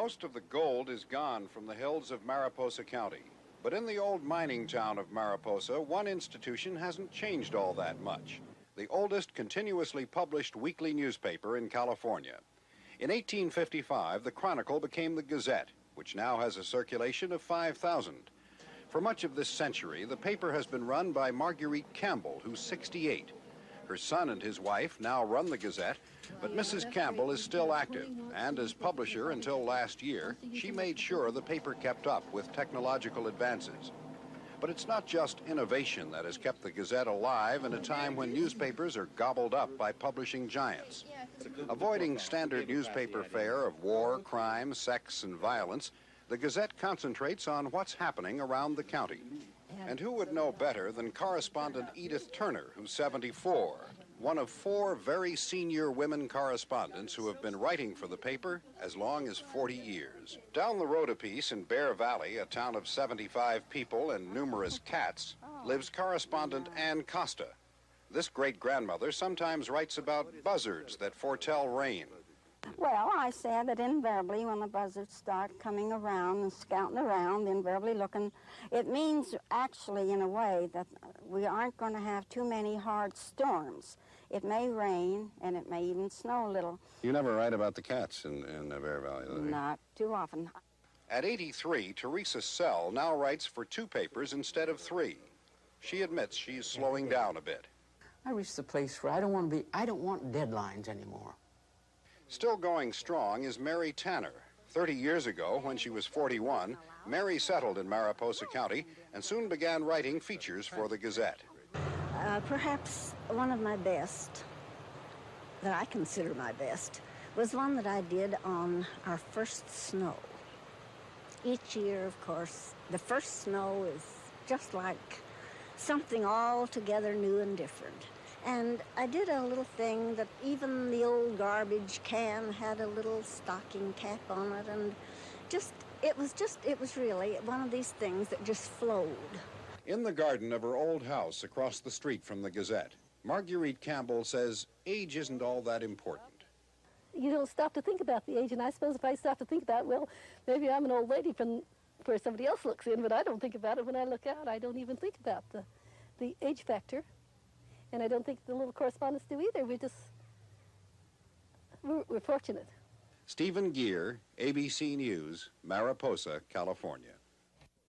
Most of the gold is gone from the hills of Mariposa County. But in the old mining town of Mariposa, one institution hasn't changed all that much. The oldest continuously published weekly newspaper in California. In 1855, the Chronicle became the Gazette, which now has a circulation of 5,000. For much of this century, the paper has been run by Marguerite Campbell, who's 68. Her son and his wife now run the Gazette, but Mrs. Campbell is still active, and as publisher until last year, she made sure the paper kept up with technological advances. But it's not just innovation that has kept the Gazette alive in a time when newspapers are gobbled up by publishing giants. Avoiding standard newspaper fare of war, crime, sex, and violence, the Gazette concentrates on what's happening around the county. And who would know better than correspondent Edith Turner, who's 74, one of 4 very senior women correspondents who have been writing for the paper as long as 40 years. Down the road a piece in Bear Valley, a town of 75 people and numerous cats, lives correspondent Ann Costa. This great-grandmother sometimes writes about buzzards that foretell rain. Well, I said that invariably when the buzzards start coming around and scouting around, invariably looking, it means actually in a way that we aren't going to have too many hard storms. It may rain and it may even snow a little. You never write about the cats in Bear Valley, do you? Not too often. At 83, Theresa Sell now writes for 2 papers instead of 3. She admits she's slowing down a bit. I reached the place where I don't want deadlines anymore. Still going strong is Mary Tanner. 30 years ago, when she was 41, Mary settled in Mariposa County and soon began writing features for the Gazette. Perhaps one of my best, that I consider my best, was one that I did on our first snow. Each year, of course, the first snow is just like something altogether new and different. And I did a little thing that even the old garbage can had a little stocking cap on it, and it was really one of these things that just flowed. In the garden of her old house across the street from the Gazette, Marguerite Campbell says age isn't all that important. You don't stop to think about the age, and I suppose if I stop to think about, well, maybe I'm an old lady from where somebody else looks in, but I don't think about it when I look out. I don't even think about the age factor. And I don't think the little correspondents do either. We're fortunate. Stephen Geer, ABC News, Mariposa, California.